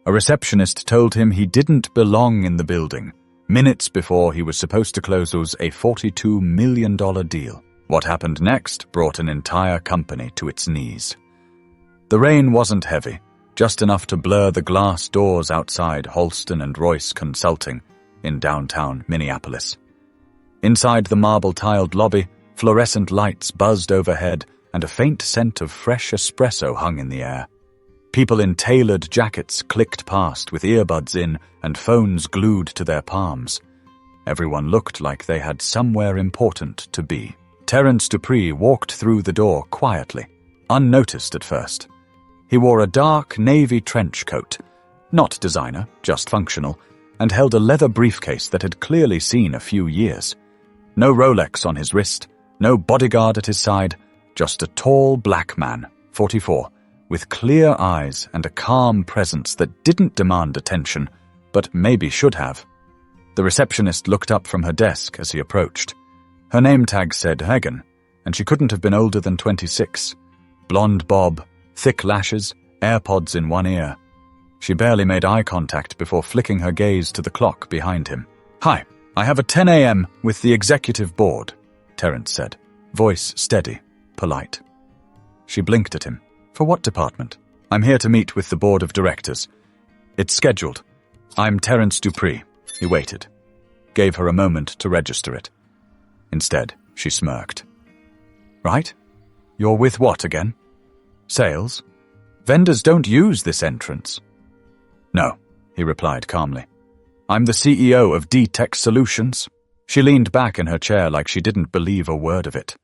A receptionist told him he didn't belong in the building, minutes before he was supposed to close a $42 million deal. What happened next brought an entire company to its knees. The rain wasn't heavy, just enough to blur the glass doors outside Holston and Royce Consulting in downtown Minneapolis. Inside the marble-tiled lobby, fluorescent lights buzzed overhead and a faint scent of fresh espresso hung in the air. People in tailored jackets clicked past with earbuds in and phones glued to their palms. Everyone looked like they had somewhere important to be. Terence Dupree walked through the door quietly, unnoticed at first. He wore a dark navy trench coat, not designer, just functional, and held a leather briefcase that had clearly seen a few years. No Rolex on his wrist, no bodyguard at his side, just a tall black man, 44, with clear eyes and a calm presence that didn't demand attention, but maybe should have. The receptionist looked up from her desk as he approached. Her name tag said Hagen, and she couldn't have been older than 26. Blonde bob, thick lashes, AirPods in one ear. She barely made eye contact before flicking her gaze to the clock behind him. "Hi, I have a 10 a.m. with the executive board," Terence said, voice steady, polite. She blinked at him. "For what department?" "I'm here to meet with the board of directors. It's scheduled. I'm Terence Dupree." He waited, gave her a moment to register it. Instead, she smirked. "Right? You're with what again? Sales? Vendors don't use this entrance." "No," he replied calmly. "I'm the CEO of D-Tech Solutions." She leaned back in her chair like she didn't believe a word of it.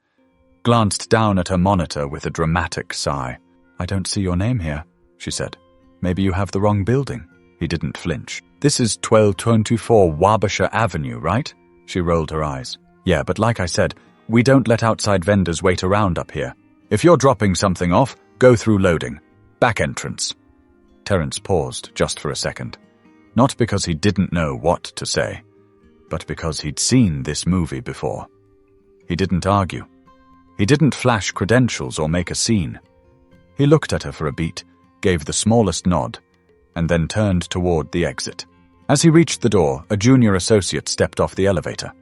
Glanced down at her monitor with a dramatic sigh. "I don't see your name here," she said. "Maybe you have the wrong building." He didn't flinch. "This is 1224 Wabasha Avenue, right?" She rolled her eyes. "Yeah, but like I said, we don't let outside vendors wait around up here. If you're dropping something off, go through loading. Back entrance." Terence paused just for a second. Not because he didn't know what to say, but because he'd seen this movie before. He didn't argue. He didn't flash credentials or make a scene. He looked at her for a beat, gave the smallest nod, and then turned toward the exit. As he reached the door, a junior associate stepped off the elevator.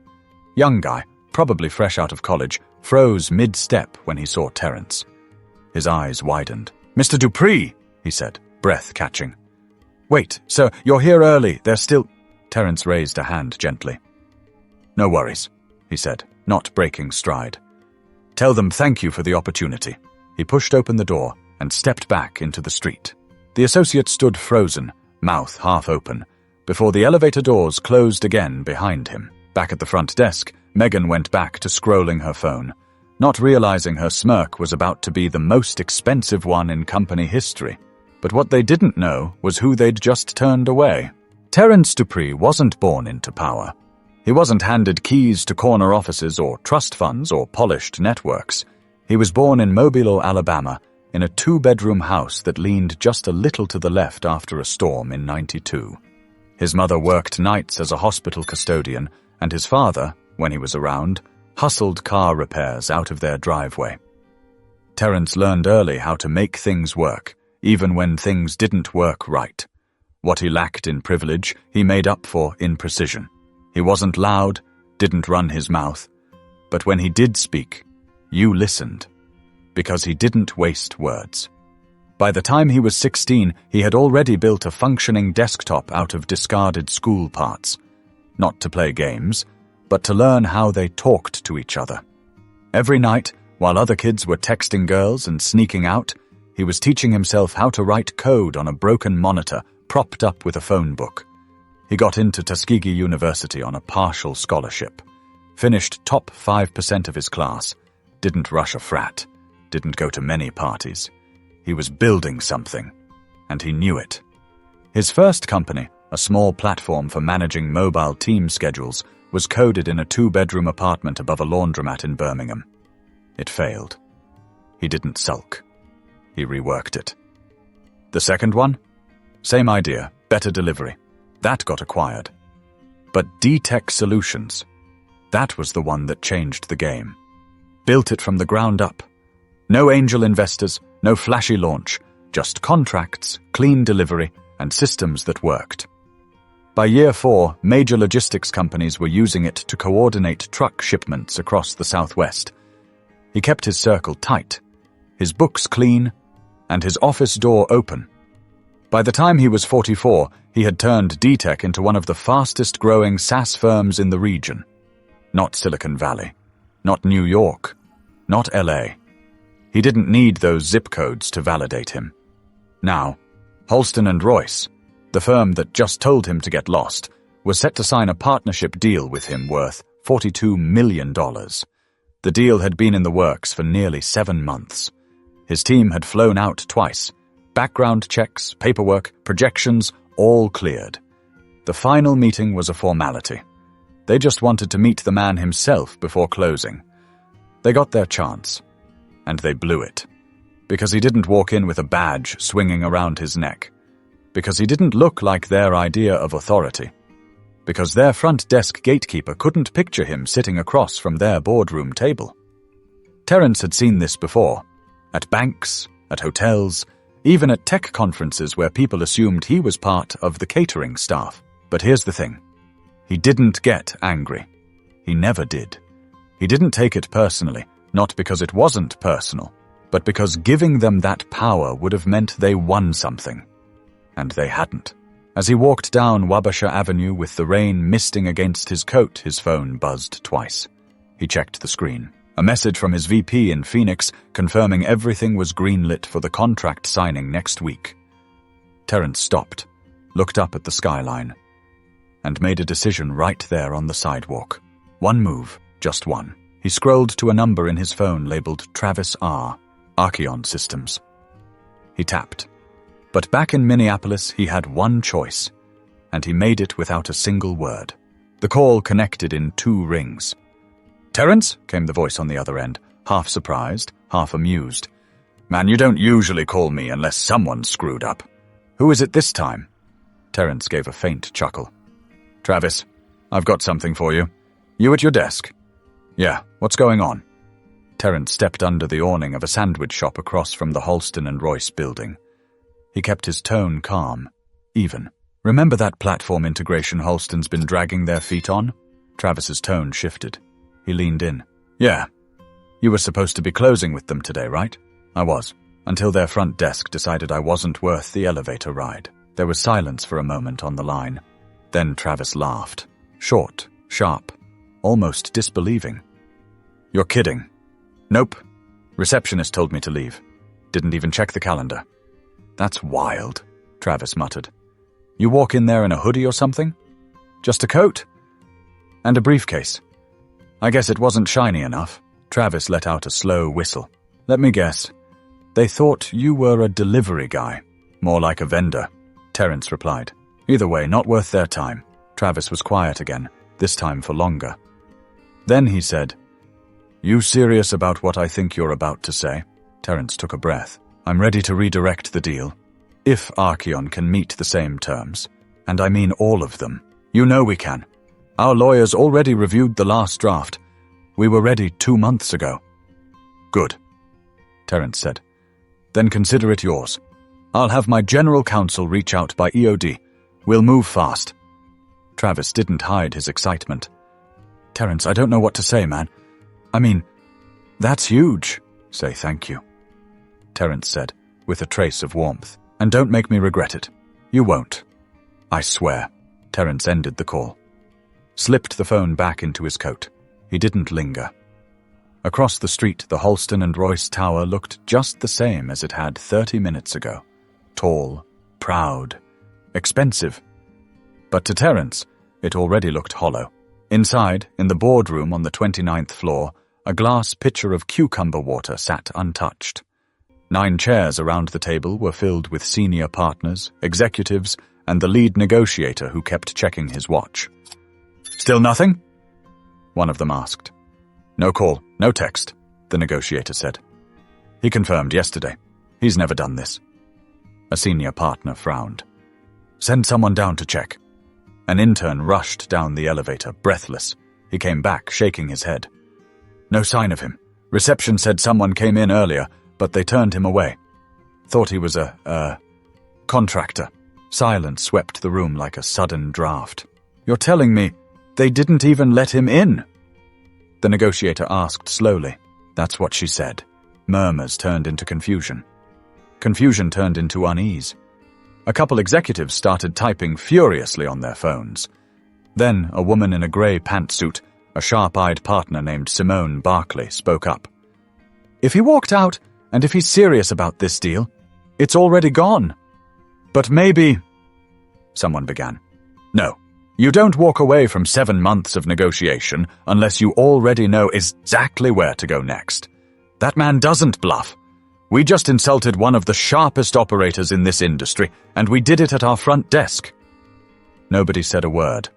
Young guy, probably fresh out of college, froze mid-step when he saw Terence. His eyes widened. "Mr. Dupree," he said, breath catching. "Wait, sir, you're here early. There's still—" Terence raised a hand gently. "No worries," he said, not breaking stride. "Tell them thank you for the opportunity." He pushed open the door and stepped back into the street. The associate stood frozen, mouth half open, before the elevator doors closed again behind him. Back at the front desk, Megan went back to scrolling her phone, not realizing her smirk was about to be the most expensive one in company history. But what they didn't know was who they'd just turned away. Terence Dupree wasn't born into power. He wasn't handed keys to corner offices or trust funds or polished networks. He was born in Mobile, Alabama, in a 2-bedroom house that leaned just a little to the left after a storm in '92. His mother worked nights as a hospital custodian, and his father, when he was around, hustled car repairs out of their driveway. Terence learned early how to make things work, even when things didn't work right. What he lacked in privilege, he made up for in precision. He wasn't loud, didn't run his mouth, but when he did speak, you listened, because he didn't waste words. By the time he was 16, he had already built a functioning desktop out of discarded school parts. Not to play games, but to learn how they talked to each other. Every night, while other kids were texting girls and sneaking out, he was teaching himself how to write code on a broken monitor propped up with a phone book. He got into Tuskegee University on a partial scholarship, finished top 5% of his class, didn't rush a frat, didn't go to many parties. He was building something, and he knew it. His first company, a small platform for managing mobile team schedules, was coded in a 2-bedroom apartment above a laundromat in Birmingham. It failed. He didn't sulk. He reworked it. The second one? Same idea, better delivery. That got acquired. But D-Tech Solutions, that was the one that changed the game. Built it from the ground up. No angel investors, no flashy launch, just contracts, clean delivery, and systems that worked. By year 4, major logistics companies were using it to coordinate truck shipments across the Southwest. He kept his circle tight, his books clean, and his office door open. By the time he was 44, he had turned D-Tech into one of the fastest-growing SaaS firms in the region. Not Silicon Valley, not New York, not LA. He didn't need those zip codes to validate him. Now, Holston and Royce, the firm that just told him to get lost, was set to sign a partnership deal with him worth $42 million. The deal had been in the works for nearly 7 months. His team had flown out twice. Background checks, paperwork, projections, all cleared. The final meeting was a formality. They just wanted to meet the man himself before closing. They got their chance, and they blew it. Because he didn't walk in with a badge swinging around his neck. Because he didn't look like their idea of authority. Because their front desk gatekeeper couldn't picture him sitting across from their boardroom table. Terence had seen this before. At banks, at hotels, even at tech conferences where people assumed he was part of the catering staff. But here's the thing. He didn't get angry. He never did. He didn't take it personally, not because it wasn't personal, but because giving them that power would have meant they won something. And they hadn't. As he walked down Wabasha Avenue with the rain misting against his coat, his phone buzzed twice. He checked the screen. A message from his VP in Phoenix confirming everything was greenlit for the contract signing next week. Terence stopped, looked up at the skyline, and made a decision right there on the sidewalk. One move, just one. He scrolled to a number in his phone labeled Travis R., Archeon Systems. He tapped. But back in Minneapolis, he had one choice, and he made it without a single word. The call connected in 2 rings. "Terence?" came the voice on the other end, half surprised, half amused. "Man, you don't usually call me unless someone screwed up. Who is it this time?" Terence gave a faint chuckle. "Travis, I've got something for you. You at your desk?" "Yeah, what's going on?" Terence stepped under the awning of a sandwich shop across from the Holston and Royce building. He kept his tone calm, even. "Remember that platform integration Holston's been dragging their feet on?" Travis's tone shifted. He leaned in. "Yeah. You were supposed to be closing with them today, right?" "I was, until their front desk decided I wasn't worth the elevator ride." There was silence for a moment on the line. Then Travis laughed. Short, sharp, almost disbelieving. "You're kidding." "Nope. Receptionist told me to leave. Didn't even check the calendar." "That's wild," Travis muttered. "You walk in there in a hoodie or something? Just a coat? And a briefcase. I guess it wasn't shiny enough." Travis let out a slow whistle. "Let me guess. They thought you were a delivery guy. More like a vendor," Terence replied. "Either way, not worth their time." Travis was quiet again, this time for longer. Then he said, "You serious about what I think you're about to say?" Terence took a breath. "I'm ready to redirect the deal. If Archeon can meet the same terms. And I mean all of them. You know we can. Our lawyers already reviewed the last draft. We were ready 2 months ago." "Good," Terence said. "Then consider it yours. I'll have my general counsel reach out by EOD. We'll move fast." Travis didn't hide his excitement. "Terence, I don't know what to say, man. I mean, that's huge." "Say thank you," Terence said, with a trace of warmth. "And don't make me regret it. You won't. I swear." Terence ended the call. Slipped the phone back into his coat. He didn't linger. Across the street, the Holston and Royce Tower looked just the same as it had 30 minutes ago. Tall, proud, expensive. But to Terence, it already looked hollow. Inside, in the boardroom on the 29th floor, a glass pitcher of cucumber water sat untouched. 9 chairs around the table were filled with senior partners, executives, and the lead negotiator who kept checking his watch. "Still nothing?" one of them asked. "No call, no text," the negotiator said. "He confirmed yesterday. He's never done this." A senior partner frowned. "Send someone down to check." An intern rushed down the elevator, breathless. He came back, shaking his head. "No sign of him. Reception said someone came in earlier, but they turned him away. Thought he was a contractor. Silence swept the room like a sudden draft. "You're telling me they didn't even let him in?" The negotiator asked slowly. "That's what she said." Murmurs turned into confusion. Confusion turned into unease. A couple executives started typing furiously on their phones. Then a woman in a grey pantsuit, a sharp-eyed partner named Simone Barclay, spoke up. "If he walked out, and if he's serious about this deal, it's already gone." "But maybe—" someone began. "No, you don't walk away from 7 months of negotiation unless you already know exactly where to go next. That man doesn't bluff. We just insulted one of the sharpest operators in this industry, and we did it at our front desk." Nobody said a word.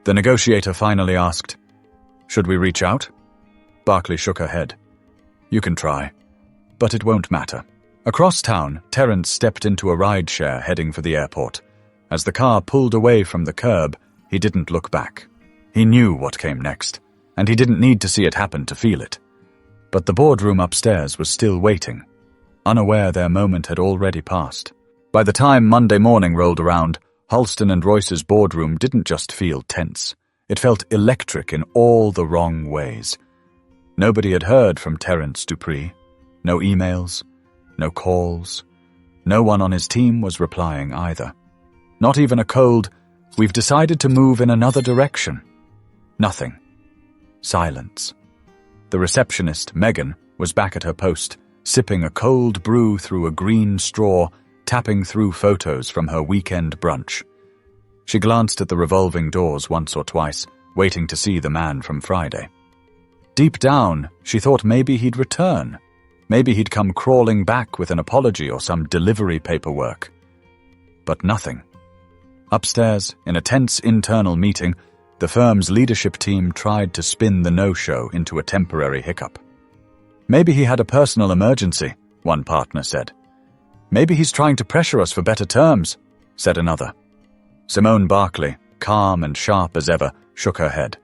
The negotiator finally asked, "Should we reach out?" Barclay shook her head. "You can try, but it won't matter." Across town, Terence stepped into a rideshare heading for the airport. As the car pulled away from the curb, he didn't look back. He knew what came next, and he didn't need to see it happen to feel it. But the boardroom upstairs was still waiting, unaware their moment had already passed. By the time Monday morning rolled around, Halston and Royce's boardroom didn't just feel tense. It felt electric in all the wrong ways. Nobody had heard from Terence Dupree. No emails, no calls. No one on his team was replying either. Not even a cold, "We've decided to move in another direction." Nothing. Silence. The receptionist, Megan, was back at her post, sipping a cold brew through a green straw, tapping through photos from her weekend brunch. She glanced at the revolving doors once or twice, waiting to see the man from Friday. Deep down, she thought maybe he'd return. Maybe he'd come crawling back with an apology or some delivery paperwork. But nothing. Upstairs, in a tense internal meeting, the firm's leadership team tried to spin the no-show into a temporary hiccup. "Maybe he had a personal emergency," one partner said. "Maybe he's trying to pressure us for better terms," said another. Simone Barclay, calm and sharp as ever, shook her head.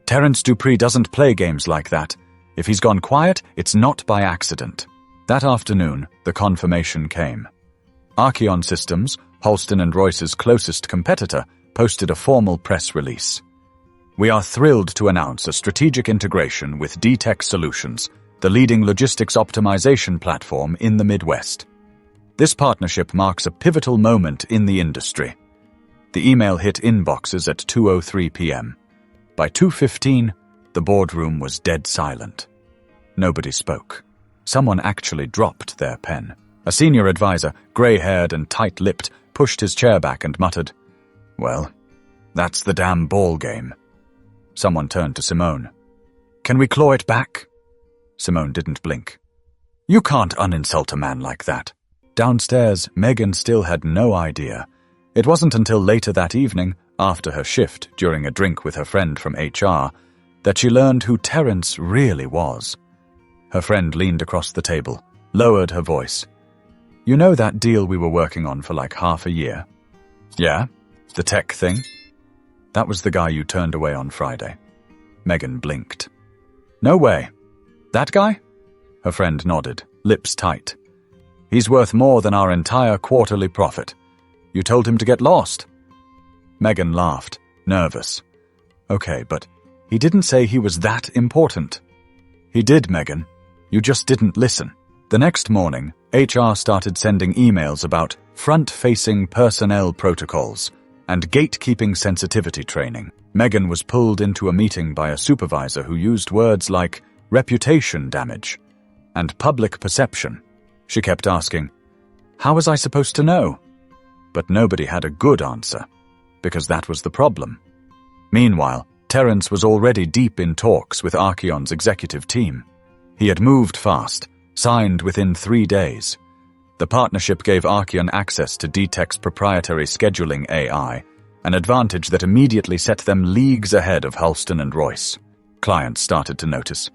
"Terence Dupree doesn't play games like that. If he's gone quiet, it's not by accident." That afternoon, the confirmation came. Archeon Systems, Halston and Royce's closest competitor, posted a formal press release. "We are thrilled to announce a strategic integration with D-Tech Solutions, the leading logistics optimization platform in the Midwest. This partnership marks a pivotal moment in the industry." The email hit inboxes at 2:03 p.m. By 2:15, the boardroom was dead silent. Nobody spoke. Someone actually dropped their pen. A senior advisor, grey-haired and tight-lipped, pushed his chair back and muttered, "Well, that's the damn ball game." Someone turned to Simone. "Can we claw it back?" Simone didn't blink. "You can't uninsult a man like that." Downstairs, Megan still had no idea. It wasn't until later that evening, after her shift during a drink with her friend from HR, that she learned who Terence really was. Her friend leaned across the table, lowered her voice. "You know that deal we were working on for like half a year?" "Yeah, the tech thing?" "That was the guy you turned away on Friday." Megan blinked. "No way. That guy?" Her friend nodded, lips tight. "He's worth more than our entire quarterly profit. You told him to get lost." Megan laughed, nervous. "Okay, but he didn't say he was that important." "He did, Megan. You just didn't listen." The next morning, HR started sending emails about front-facing personnel protocols and gatekeeping sensitivity training. Megan was pulled into a meeting by a supervisor who used words like reputation damage and public perception. She kept asking, "How was I supposed to know?" But nobody had a good answer, because that was the problem. Meanwhile, Terence was already deep in talks with Archeon's executive team. He had moved fast, signed within 3 days. The partnership gave Archeon access to D-Tech's proprietary scheduling AI, an advantage that immediately set them leagues ahead of Halston and Royce. Clients started to notice.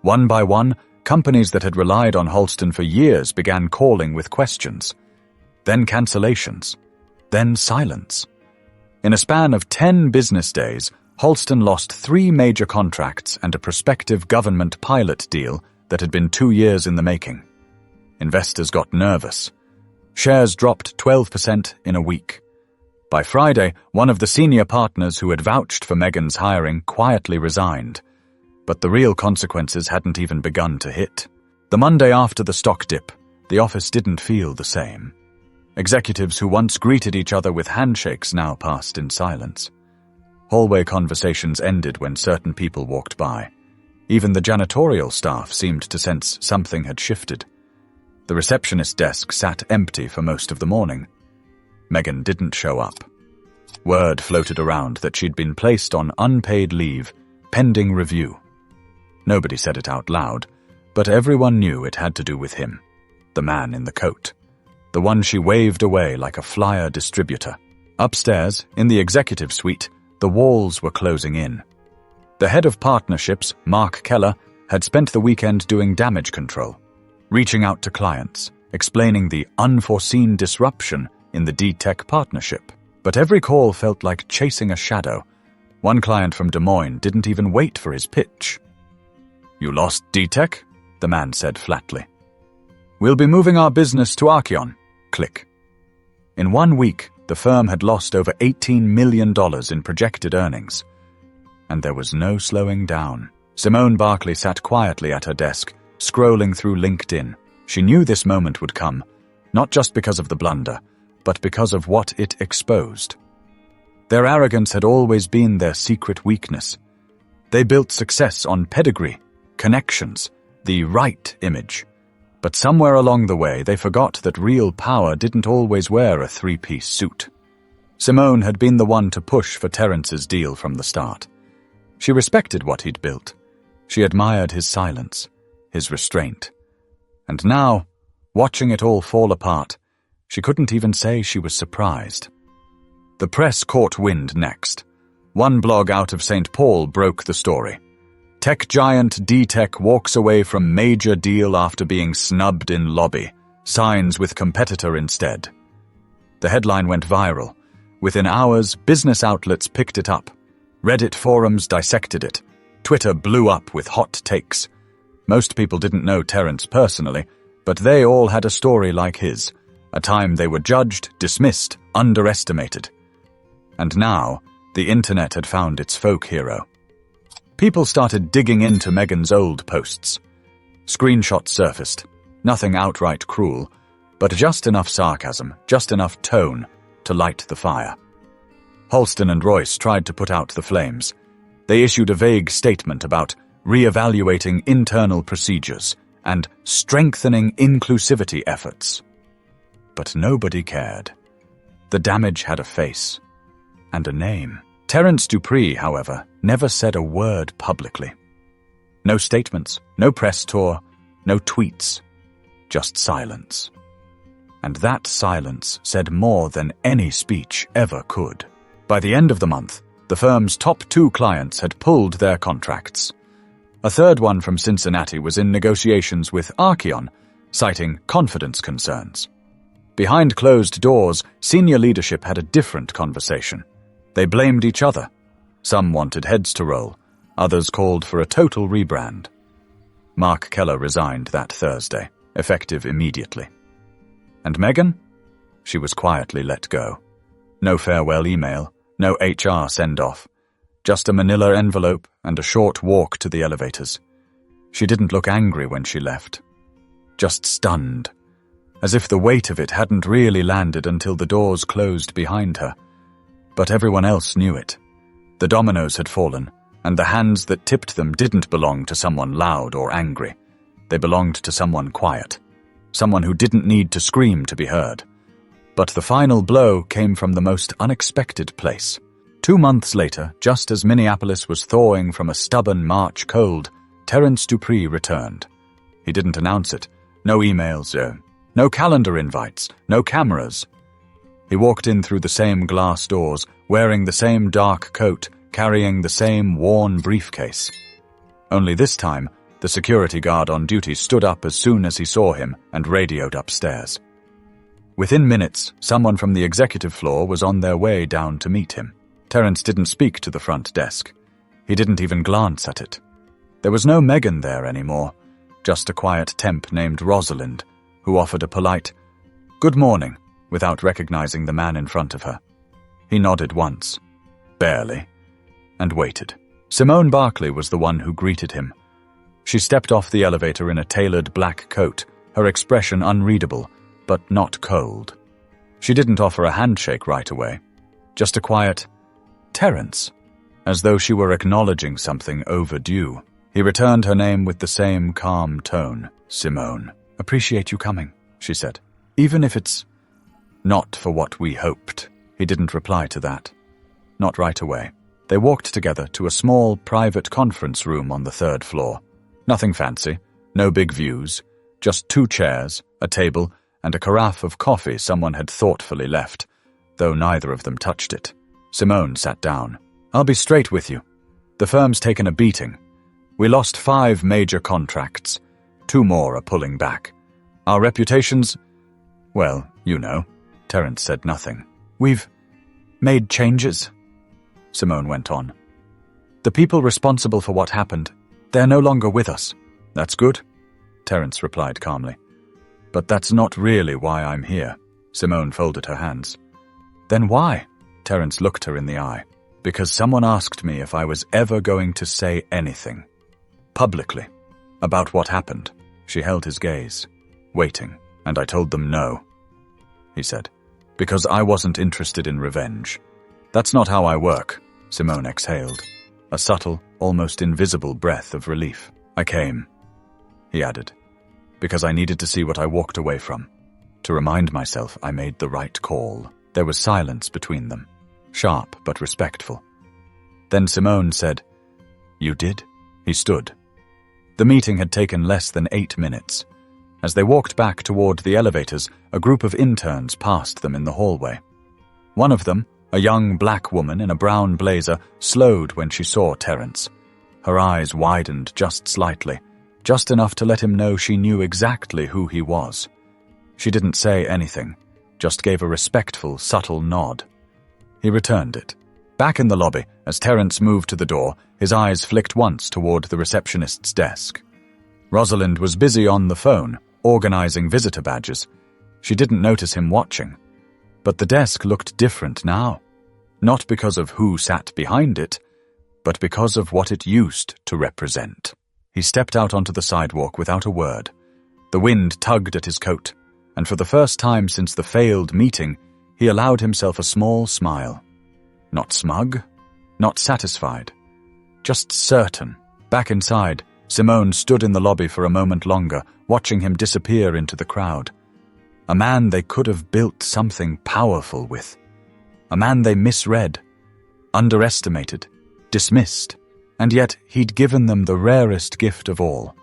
One by one, companies that had relied on Halston for years began calling with questions. Then cancellations. Then silence. In a span of 10 business days, Halston lost 3 major contracts and a prospective government pilot deal that had been 2 years in the making. Investors got nervous. Shares dropped 12% in a week. By Friday, one of the senior partners who had vouched for Megan's hiring quietly resigned. But the real consequences hadn't even begun to hit. The Monday after the stock dip, the office didn't feel the same. Executives who once greeted each other with handshakes now passed in silence. Hallway conversations ended when certain people walked by. Even the janitorial staff seemed to sense something had shifted. The receptionist desk sat empty for most of the morning. Megan didn't show up. Word floated around that she'd been placed on unpaid leave, pending review. Nobody said it out loud, but everyone knew it had to do with him, the man in the coat, the one she waved away like a flyer distributor. Upstairs, in the executive suite, the walls were closing in. The head of partnerships, Mark Keller, had spent the weekend doing damage control, reaching out to clients, explaining the unforeseen disruption in the D-Tech partnership. But every call felt like chasing a shadow. One client from Des Moines didn't even wait for his pitch. "You lost D-Tech?" the man said flatly. "We'll be moving our business to Archeon." Click. In 1 week, the firm had lost over $18 million in projected earnings. And there was no slowing down. Simone Barkley sat quietly at her desk, scrolling through LinkedIn. She knew this moment would come, not just because of the blunder, but because of what it exposed. Their arrogance had always been their secret weakness. They built success on pedigree, connections, the right image. But somewhere along the way, they forgot that real power didn't always wear a three-piece suit. Simone had been the one to push for Terrence's deal from the start. She respected what he'd built. She admired his silence, his restraint. And now, watching it all fall apart, she couldn't even say she was surprised. The press caught wind next. One blog out of St. Paul broke the story. Tech giant D-Tech walks away from major deal after being snubbed in lobby, signs with competitor instead. The headline went viral. Within hours, business outlets picked it up. Reddit forums dissected it. Twitter blew up with hot takes. Most people didn't know Terrence personally, but they all had a story like his, a time they were judged, dismissed, underestimated. And now, the internet had found its folk hero. People started digging into Megan's old posts. Screenshots surfaced, nothing outright cruel, but just enough sarcasm, just enough tone to light the fire. Halston and Royce tried to put out the flames. They issued a vague statement about re-evaluating internal procedures and strengthening inclusivity efforts. But nobody cared. The damage had a face and a name. Terrence Dupree, however, never said a word publicly. No statements, no press tour, no tweets, just silence. And that silence said more than any speech ever could. By the end of the month, the firm's top 2 clients had pulled their contracts. A third one from Cincinnati was in negotiations with Archeon, citing confidence concerns. Behind closed doors, senior leadership had a different conversation. They blamed each other. Some wanted heads to roll. Others called for a total rebrand. Mark Keller resigned that Thursday, effective immediately. And Megan? She was quietly let go. No farewell email, no HR send-off. Just a manila envelope and a short walk to the elevators. She didn't look angry when she left. Just stunned. As if the weight of it hadn't really landed until the doors closed behind her. But everyone else knew it. The dominoes had fallen, and the hands that tipped them didn't belong to someone loud or angry. They belonged to someone quiet. Someone who didn't need to scream to be heard. But the final blow came from the most unexpected place. 2 months later, just as Minneapolis was thawing from a stubborn March cold, Terrence Dupree returned. He didn't announce it. No emails, no calendar invites, no cameras. He walked in through the same glass doors, wearing the same dark coat, carrying the same worn briefcase. Only this time, the security guard on duty stood up as soon as he saw him and radioed upstairs. Within minutes, someone from the executive floor was on their way down to meet him. Terrence didn't speak to the front desk. He didn't even glance at it. There was no Megan there anymore, just a quiet temp named Rosalind, who offered a polite, "Good morning," without recognizing the man in front of her. He nodded once, barely, and waited. Simone Barclay was the one who greeted him. She stepped off the elevator in a tailored black coat, her expression unreadable, but not cold. She didn't offer a handshake right away, just a quiet, "Terence," as though she were acknowledging something overdue. He returned her name with the same calm tone. "Simone, appreciate you coming," she said. "Even if it's not for what we hoped." He didn't reply to that. Not right away. They walked together to a small private conference room on the 3rd floor. Nothing fancy, no big views, just 2 chairs, a table, and a carafe of coffee someone had thoughtfully left, though neither of them touched it. Simone sat down. "I'll be straight with you. The firm's taken a beating. We lost 5 major contracts. 2 more are pulling back. Our reputations, well, you know." Terence said nothing. "We've made changes," Simone went on. "The people responsible for what happened, they're no longer with us." "That's good," Terence replied calmly. "But that's not really why I'm here." Simone folded her hands. "Then why?" Terence looked her in the eye. "Because someone asked me if I was ever going to say anything. Publicly. About what happened." She held his gaze, waiting, and I told them no, he said. "Because I wasn't interested in revenge. That's not how I work." Simone exhaled, a subtle, almost invisible breath of relief. "I came," he added, "because I needed to see what I walked away from, to remind myself I made the right call." There was silence between them, sharp but respectful. Then Simone said, "You did?" He stood. The meeting had taken less than 8 minutes. As they walked back toward the elevators, a group of interns passed them in the hallway. One of them, a young black woman in a brown blazer, slowed when she saw Terence. Her eyes widened just slightly, just enough to let him know she knew exactly who he was. She didn't say anything, just gave a respectful, subtle nod. He returned it. Back in the lobby, as Terence moved to the door, his eyes flicked once toward the receptionist's desk. Rosalind was busy on the phone, organizing visitor badges. She didn't notice him watching. But the desk looked different now, not because of who sat behind it, but because of what it used to represent. He stepped out onto the sidewalk without a word. The wind tugged at his coat, and for the first time since the failed meeting, he allowed himself a small smile. Not smug, not satisfied, just certain. Back inside, Simone stood in the lobby for a moment longer, watching him disappear into the crowd. A man they could have built something powerful with. A man they misread, underestimated, dismissed, and yet he'd given them the rarest gift of all,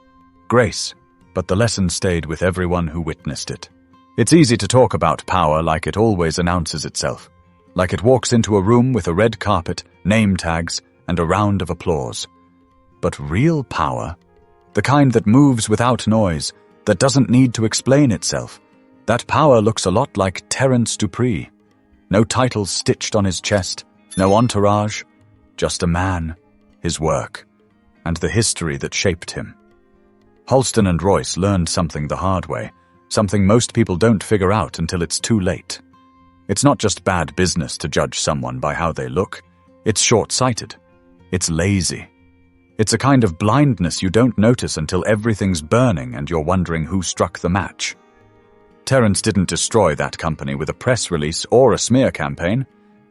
grace, but the lesson stayed with everyone who witnessed it. It's easy to talk about power like it always announces itself, like it walks into a room with a red carpet, name tags, and a round of applause. But real power, the kind that moves without noise, that doesn't need to explain itself, that power looks a lot like Terence Dupree. No titles stitched on his chest, no entourage, just a man, his work, and the history that shaped him. Halston and Royce learned something the hard way, something most people don't figure out until it's too late. It's not just bad business to judge someone by how they look. It's short-sighted. It's lazy. It's a kind of blindness you don't notice until everything's burning and you're wondering who struck the match. Terence didn't destroy that company with a press release or a smear campaign.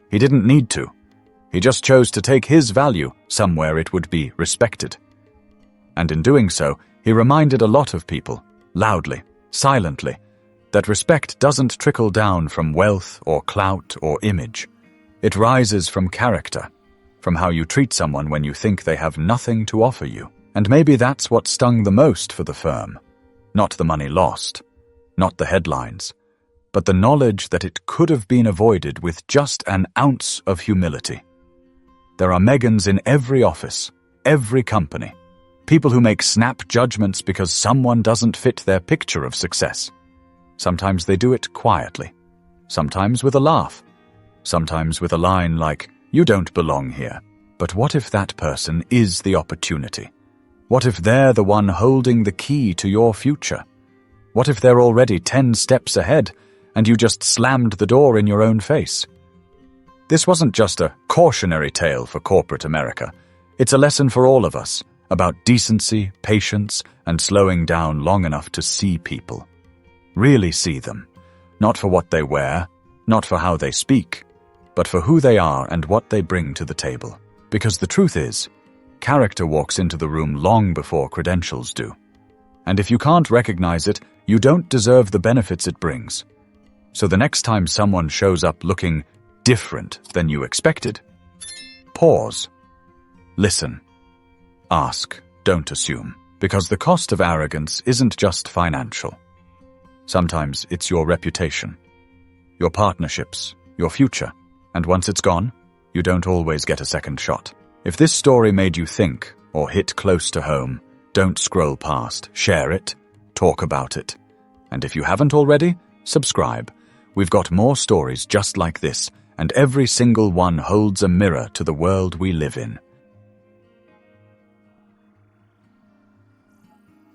He didn't need to. He just chose to take his value somewhere it would be respected. And in doing so, he reminded a lot of people, loudly, silently, that respect doesn't trickle down from wealth or clout or image. It rises from character, from how you treat someone when you think they have nothing to offer you. And maybe that's what stung the most for the firm. Not the money lost, not the headlines, but the knowledge that it could have been avoided with just an ounce of humility. There are Megans in every office, every company, people who make snap judgments because someone doesn't fit their picture of success. Sometimes they do it quietly, sometimes with a laugh, sometimes with a line like, "You don't belong here." But what if that person is the opportunity? What if they're the one holding the key to your future? What if they're already 10 steps ahead, and you just slammed the door in your own face. This wasn't just a cautionary tale for corporate America. It's a lesson for all of us about decency, patience, and slowing down long enough to see people. Really see them. Not for what they wear, not for how they speak, but for who they are and what they bring to the table. Because the truth is, character walks into the room long before credentials do. And if you can't recognize it, you don't deserve the benefits it brings. So the next time someone shows up looking different than you expected, pause. Listen. Ask. Don't assume. Because the cost of arrogance isn't just financial. Sometimes it's your reputation, your partnerships, your future. And once it's gone, you don't always get a second shot. If this story made you think or hit close to home, don't scroll past. Share it. Talk about it. And if you haven't already, subscribe. We've got more stories just like this, and every single one holds a mirror to the world we live in.